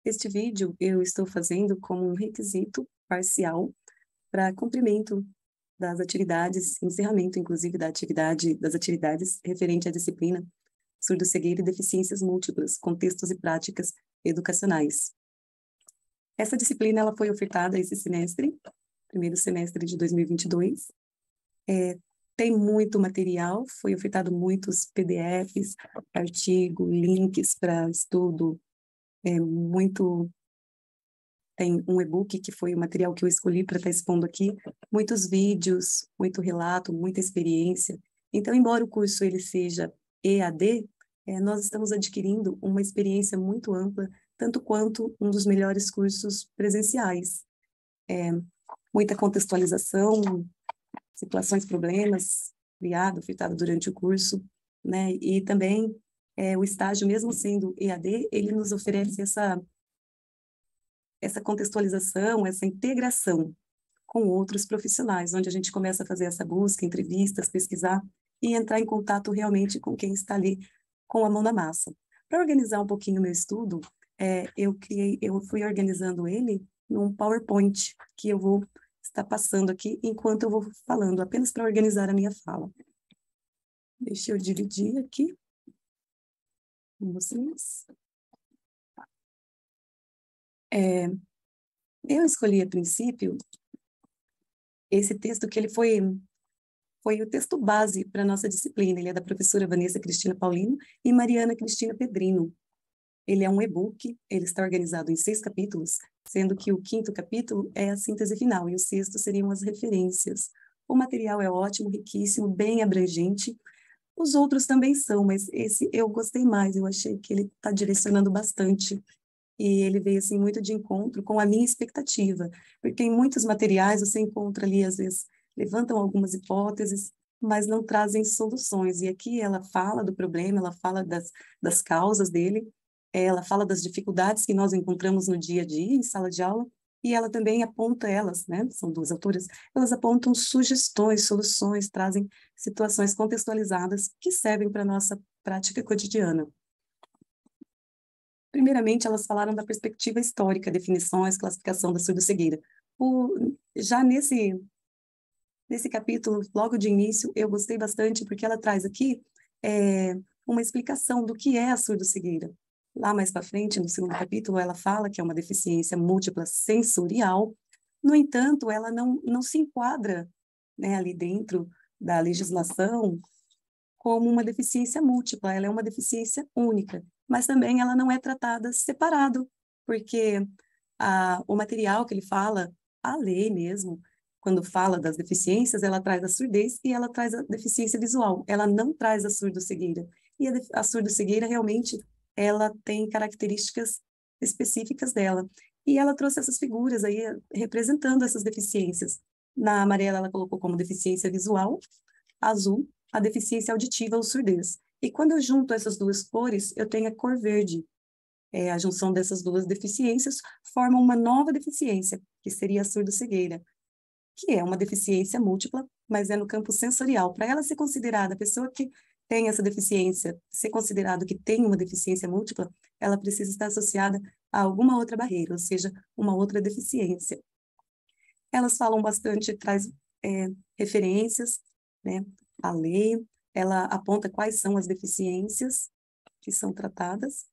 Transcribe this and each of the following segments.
Este vídeo eu estou fazendo como um requisito parcial para cumprimento das atividades, encerramento, inclusive, das atividades referente à disciplina surdo-cegueira e deficiências múltiplas, contextos e práticas educacionais. Essa disciplina ela foi ofertada esse semestre, primeiro semestre de 2022. Tem muito material, foi ofertado muitos PDFs, artigo, links para estudo, muito. Tem um e-book, que foi o material que eu escolhi para estar expondo aqui, muitos vídeos, muito relato, muita experiência. Então, embora o curso ele seja EAD, nós estamos adquirindo uma experiência muito ampla, tanto quanto um dos melhores cursos presenciais. Muita contextualização, situações, problemas, criado, ofertado durante o curso, né? E também o estágio, mesmo sendo EAD, ele nos oferece essa contextualização, essa integração com outros profissionais, onde a gente começa a fazer essa busca, entrevistas, pesquisar e entrar em contato realmente com quem está ali com a mão na massa. Para organizar um pouquinho o meu estudo, eu fui organizando ele num PowerPoint, que eu vou estar passando aqui enquanto eu vou falando, apenas para organizar a minha fala. Deixa eu dividir aqui com vocês. Eu escolhi, a princípio, esse texto que ele foi o texto base para a nossa disciplina. Ele é da professora Vanessa Cristina Paulino e Mariana Cristina Pedrino. Ele é um e-book, ele está organizado em 6 capítulos, sendo que o 5º capítulo é a síntese final e o 6º seriam as referências. O material é ótimo, riquíssimo, bem abrangente. Os outros também são, mas esse eu gostei mais, eu achei que ele está direcionando bastante. E ele veio, assim, muito de encontro com a minha expectativa, porque em muitos materiais você encontra ali, às vezes, levantam algumas hipóteses, mas não trazem soluções. E aqui ela fala do problema, ela fala das causas dele, ela fala das dificuldades que nós encontramos no dia a dia, em sala de aula, e ela também aponta elas, né, são 2 autoras, elas apontam sugestões, soluções, trazem situações contextualizadas que servem para a nossa prática cotidiana. Primeiramente, elas falaram da perspectiva histórica, definições, classificação da surdo-cegueira. Já nesse capítulo, logo de início, eu gostei bastante, porque ela traz aqui uma explicação do que é a surdo-cegueira. Lá mais para frente, no 2º capítulo, ela fala que é uma deficiência múltipla sensorial. No entanto, ela não se enquadra, né, ali dentro da legislação como uma deficiência múltipla, ela é uma deficiência única, mas também ela não é tratada separado, porque o material que ele fala, a lei mesmo, quando fala das deficiências, ela traz a surdez e ela traz a deficiência visual, ela não traz a surdo-cegueira. E a surdo-cegueira realmente, ela tem características específicas dela. E ela trouxe essas figuras aí representando essas deficiências. Na amarela ela colocou como deficiência visual, azul, a deficiência auditiva ou surdez. E quando eu junto essas 2 cores, eu tenho a cor verde. A junção dessas 2 deficiências forma uma nova deficiência, que seria a surdo-cegueira, que é uma deficiência múltipla, mas é no campo sensorial. Para ela ser considerada, a pessoa que tem essa deficiência, ser considerado que tem uma deficiência múltipla, ela precisa estar associada a alguma outra barreira, ou seja, uma outra deficiência. Elas falam bastante, traz referências, né, à lei, ela aponta quais são as deficiências que são tratadas.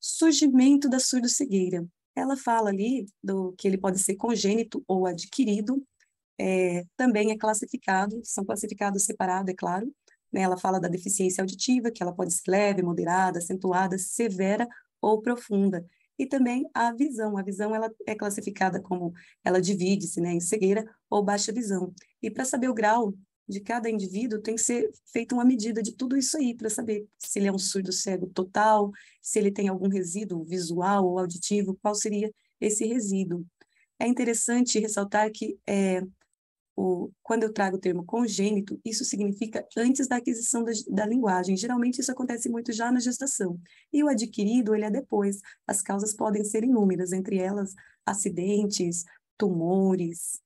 Surgimento da surdo-cegueira. Ela fala ali do que ele pode ser congênito ou adquirido, também é classificado, são classificados separado, é claro, né? Ela fala da deficiência auditiva, que ela pode ser leve, moderada, acentuada, severa ou profunda. E também a visão ela é classificada como, ela divide-se, né, em cegueira ou baixa visão. E para saber o grau de cada indivíduo, tem que ser feita uma medida de tudo isso aí, para saber se ele é um surdo cego total, se ele tem algum resíduo visual ou auditivo, qual seria esse resíduo. É interessante ressaltar que quando eu trago o termo congênito, isso significa antes da aquisição da linguagem. Geralmente isso acontece muito já na gestação. E o adquirido, ele é depois. As causas podem ser inúmeras, entre elas acidentes, tumores,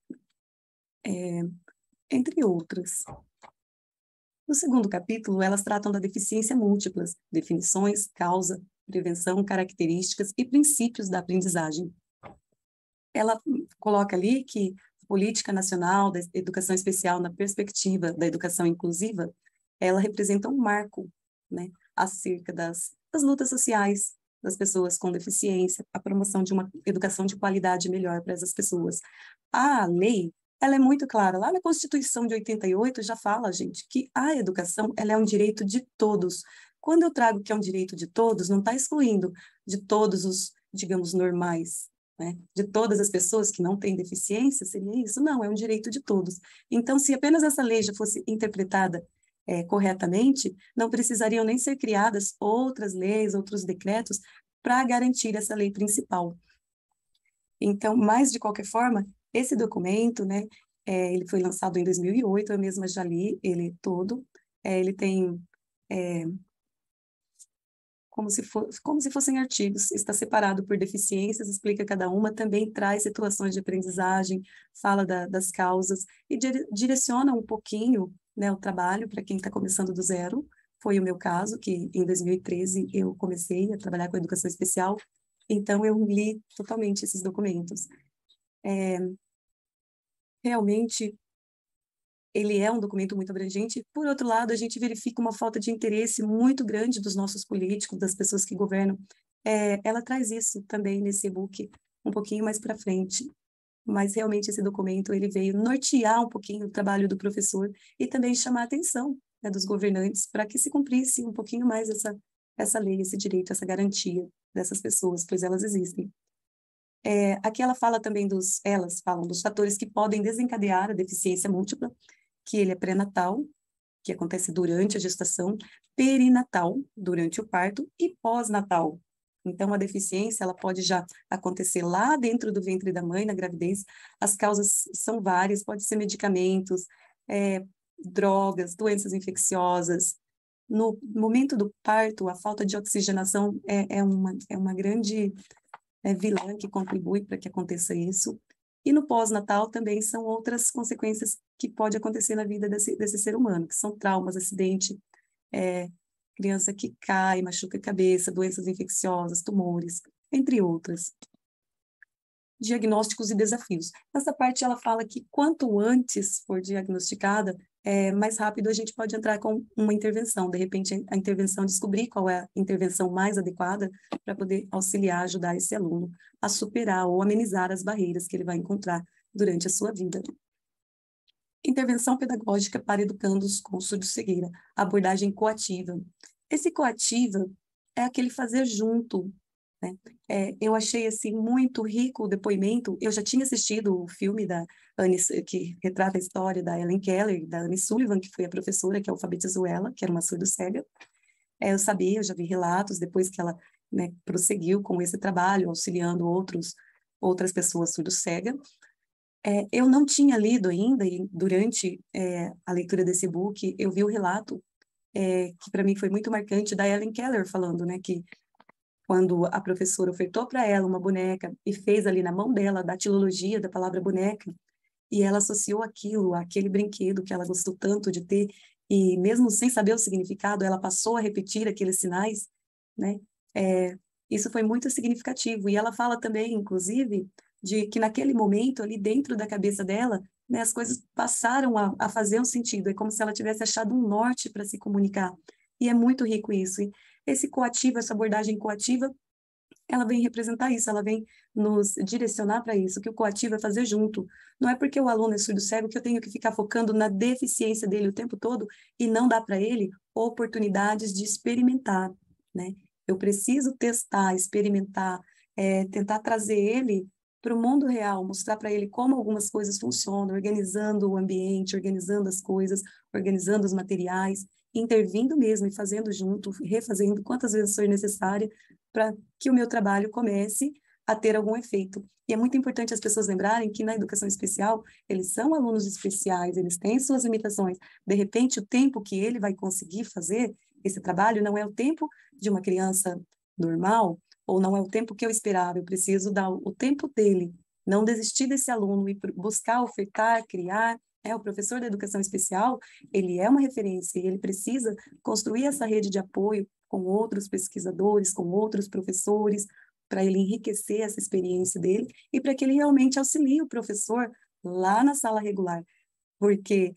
entre outras. No 2º capítulo, elas tratam da deficiência múltiplas, definições, causa, prevenção, características e princípios da aprendizagem. Ela coloca ali que a Política Nacional da Educação Especial na perspectiva da educação inclusiva, ela representa um marco, né, acerca das lutas sociais das pessoas com deficiência, a promoção de uma educação de qualidade melhor para essas pessoas. A lei, ela é muito clara. Lá na Constituição de 88 já fala, gente, que a educação, ela é um direito de todos. Quando eu trago que é um direito de todos, não está excluindo de todos os, digamos, normais, né? De todas as pessoas que não têm deficiência, seria isso? Não, é um direito de todos. Então, se apenas essa lei já fosse interpretada corretamente, não precisariam nem ser criadas outras leis, outros decretos para garantir essa lei principal. Então, mas de qualquer forma, esse documento, né, ele foi lançado em 2008, eu mesma já li ele todo. Ele tem como se fossem artigos, está separado por deficiências, explica cada uma, também traz situações de aprendizagem, fala das causas e direciona um pouquinho, né, o trabalho para quem está começando do zero. Foi o meu caso, que em 2013 eu comecei a trabalhar com educação especial, então eu li totalmente esses documentos. Realmente, ele é um documento muito abrangente. Por outro lado, a gente verifica uma falta de interesse muito grande dos nossos políticos, das pessoas que governam. Ela traz isso também nesse e-book um pouquinho mais para frente. Mas realmente esse documento ele veio nortear um pouquinho o trabalho do professor e também chamar a atenção, né, dos governantes para que se cumprisse um pouquinho mais essa lei, esse direito, essa garantia dessas pessoas, pois elas existem. Aqui elas falam dos fatores que podem desencadear a deficiência múltipla, que ele é pré-natal, que acontece durante a gestação, perinatal, durante o parto, e pós-natal. Então, a deficiência, ela pode já acontecer lá dentro do ventre da mãe, na gravidez. As causas são várias, pode ser medicamentos, drogas, doenças infecciosas. No momento do parto, a falta de oxigenação é uma grande vilã que contribui para que aconteça isso. E no pós-natal também são outras consequências que pode acontecer na vida desse ser humano, que são traumas, acidente, criança que cai, machuca a cabeça, doenças infecciosas, tumores, entre outras. Diagnósticos e desafios. Nessa parte ela fala que quanto antes for diagnosticada, mais rápido a gente pode entrar com uma intervenção. De repente, a intervenção, descobrir qual é a intervenção mais adequada para poder auxiliar, ajudar esse aluno a superar ou amenizar as barreiras que ele vai encontrar durante a sua vida. Intervenção pedagógica para educandos com surdo-cegueira, abordagem coativa. Esse coativa é aquele fazer junto, né? Eu achei assim muito rico o depoimento. Eu já tinha assistido o filme da Anne, que retrata a história da Ellen Keller, da Anne Sullivan, que foi a professora que alfabetizou ela, que era uma surdo-cega. Eu sabia, eu já vi relatos depois que ela, né, prosseguiu com esse trabalho, auxiliando outras pessoas surdo-cegas. Eu não tinha lido ainda, e durante a leitura desse book, eu vi o relato, que para mim foi muito marcante, da Ellen Keller falando, né, que quando a professora ofertou para ela uma boneca e fez ali na mão dela a datilologia da palavra boneca, e ela associou aquilo àquele brinquedo que ela gostou tanto de ter, e mesmo sem saber o significado, ela passou a repetir aqueles sinais, né? Isso foi muito significativo. E ela fala também, inclusive, de que naquele momento, ali dentro da cabeça dela, né, as coisas passaram a fazer um sentido. É como se ela tivesse achado um norte para se comunicar. E é muito rico isso. E esse coativo, essa abordagem coativa, ela vem representar isso, ela vem nos direcionar para isso, que o coativo é fazer junto. Não é porque o aluno é surdo-cego que eu tenho que ficar focando na deficiência dele o tempo todo e não dar para ele oportunidades de experimentar, né? Eu preciso testar, experimentar, tentar trazer ele para o mundo real, mostrar para ele como algumas coisas funcionam, organizando o ambiente, organizando as coisas, organizando os materiais, intervindo mesmo e fazendo junto, refazendo quantas vezes for necessária, para que o meu trabalho comece a ter algum efeito. E é muito importante as pessoas lembrarem que na educação especial, eles são alunos especiais, eles têm suas limitações. De repente, o tempo que ele vai conseguir fazer esse trabalho não é o tempo de uma criança normal, ou não é o tempo que eu esperava. Eu preciso dar o tempo dele, não desistir desse aluno e buscar, ofertar, criar. O professor da educação especial, ele é uma referência e ele precisa construir essa rede de apoio com outros pesquisadores, com outros professores, para ele enriquecer essa experiência dele e para que ele realmente auxilie o professor lá na sala regular. Porque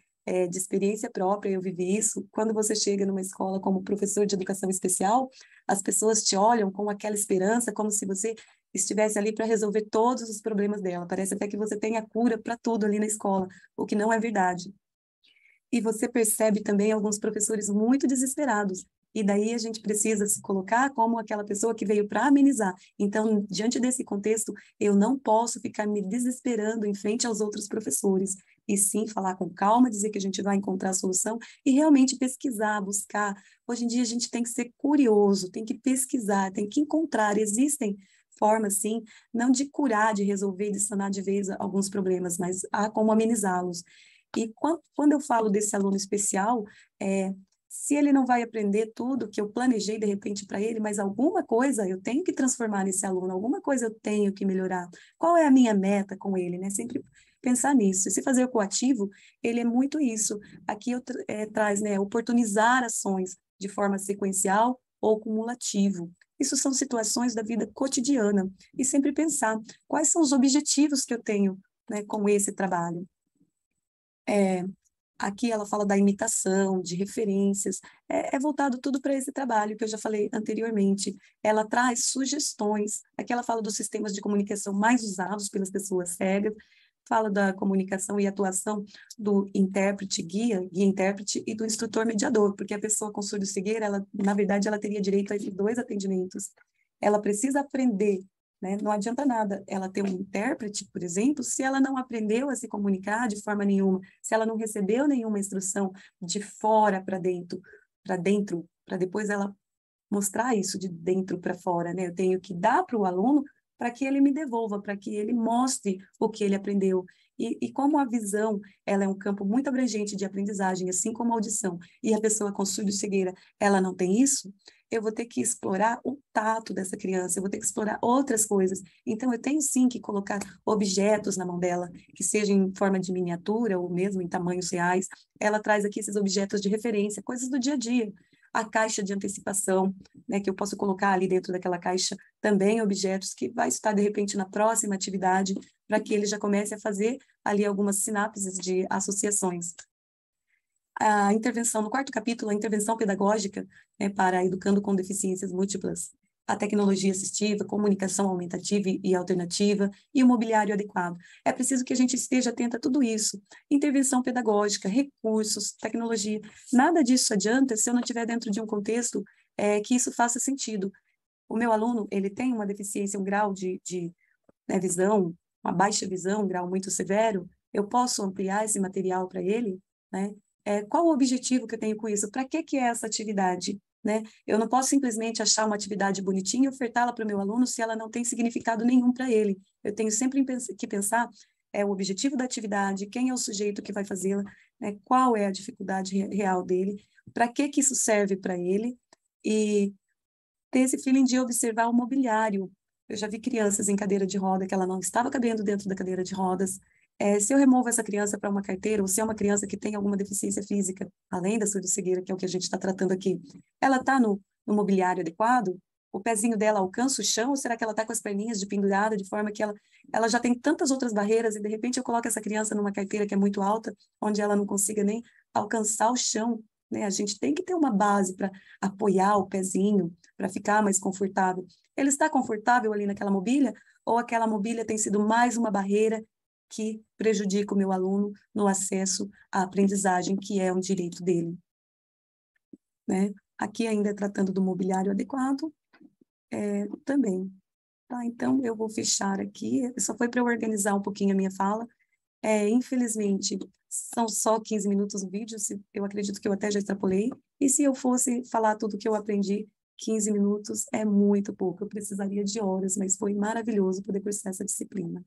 de experiência própria, eu vivi isso, quando você chega numa escola como professor de educação especial, as pessoas te olham com aquela esperança, como se você estivesse ali para resolver todos os problemas dela. Parece até que você tem a cura para tudo ali na escola, o que não é verdade. E você percebe também alguns professores muito desesperados. E daí a gente precisa se colocar como aquela pessoa que veio para amenizar. Então, diante desse contexto, eu não posso ficar me desesperando em frente aos outros professores, e sim falar com calma, dizer que a gente vai encontrar a solução e realmente pesquisar, buscar. Hoje em dia a gente tem que ser curioso, tem que pesquisar, tem que encontrar. Existem formas, sim, não de curar, de resolver, de sanar de vez alguns problemas, mas há como amenizá-los. E quando eu falo desse aluno especial, se ele não vai aprender tudo que eu planejei de repente para ele, mas alguma coisa eu tenho que transformar nesse aluno, alguma coisa eu tenho que melhorar. Qual é a minha meta com ele, né? Sempre pensar nisso. E se fazer o coativo, ele é muito isso. Aqui traz, né, oportunizar ações de forma sequencial ou cumulativo. Isso são situações da vida cotidiana. E sempre pensar quais são os objetivos que eu tenho, né, com esse trabalho. Aqui ela fala da imitação, de referências, é voltado tudo para esse trabalho que eu já falei anteriormente. Ela traz sugestões, aqui ela fala dos sistemas de comunicação mais usados pelas pessoas cegas, fala da comunicação e atuação do intérprete, guia-intérprete e do instrutor mediador, porque a pessoa com surdo-cegueira, na verdade, ela teria direito a esses dois atendimentos. Ela precisa aprender, né? Não adianta nada ela ter um intérprete, por exemplo, se ela não aprendeu a se comunicar de forma nenhuma, se ela não recebeu nenhuma instrução de fora para dentro, para depois ela mostrar isso de dentro para fora, né? Eu tenho que dar para o aluno para que ele me devolva, para que ele mostre o que ele aprendeu. E como a visão, ela é um campo muito abrangente de aprendizagem, assim como a audição, e a pessoa com surdo-cegueira, ela não tem isso, eu vou ter que explorar o tato dessa criança, eu vou ter que explorar outras coisas. Então, eu tenho sim que colocar objetos na mão dela, que sejam em forma de miniatura ou mesmo em tamanhos reais. Ela traz aqui esses objetos de referência, coisas do dia a dia. A caixa de antecipação, né, que eu posso colocar ali dentro daquela caixa também objetos que vai estar, de repente, na próxima atividade, para que ele já comece a fazer ali algumas sinapses de associações. A intervenção, no quarto capítulo, a intervenção pedagógica, né, para educando com deficiências múltiplas, a tecnologia assistiva, comunicação aumentativa e alternativa e o mobiliário adequado. É preciso que a gente esteja atento a tudo isso. Intervenção pedagógica, recursos, tecnologia. Nada disso adianta se eu não estiver dentro de um contexto que isso faça sentido. O meu aluno, ele tem uma deficiência, um grau de né, visão, uma baixa visão, um grau muito severo, eu posso ampliar esse material para ele, né? Qual o objetivo que eu tenho com isso? Para que é essa atividade? Né? Eu não posso simplesmente achar uma atividade bonitinha e ofertá-la para o meu aluno se ela não tem significado nenhum para ele. Eu tenho sempre que pensar o objetivo da atividade, quem é o sujeito que vai fazê-la, né? Qual é a dificuldade real dele, para que isso serve para ele, e ter esse feeling de observar o mobiliário. Eu já vi crianças em cadeira de roda que ela não estava cabendo dentro da cadeira de rodas. Se eu removo essa criança para uma carteira, ou se é uma criança que tem alguma deficiência física, além da surdo-cegueira, que é o que a gente está tratando aqui, ela está no mobiliário adequado? O pezinho dela alcança o chão, ou será que ela está com as perninhas de pendurada, de forma que ela já tem tantas outras barreiras, e de repente eu coloco essa criança numa carteira que é muito alta, onde ela não consiga nem alcançar o chão, né? A gente tem que ter uma base para apoiar o pezinho, para ficar mais confortável. Ele está confortável ali naquela mobília, ou aquela mobília tem sido mais uma barreira que prejudica o meu aluno no acesso à aprendizagem, que é um direito dele, né? Aqui ainda tratando do mobiliário adequado, também. Tá, então, eu vou fechar aqui, só foi para eu organizar um pouquinho a minha fala. Infelizmente, são só 15 minutos o vídeo, eu acredito que eu até já extrapolei, e se eu fosse falar tudo que eu aprendi, 15 minutos é muito pouco, eu precisaria de horas, mas foi maravilhoso poder cursar essa disciplina.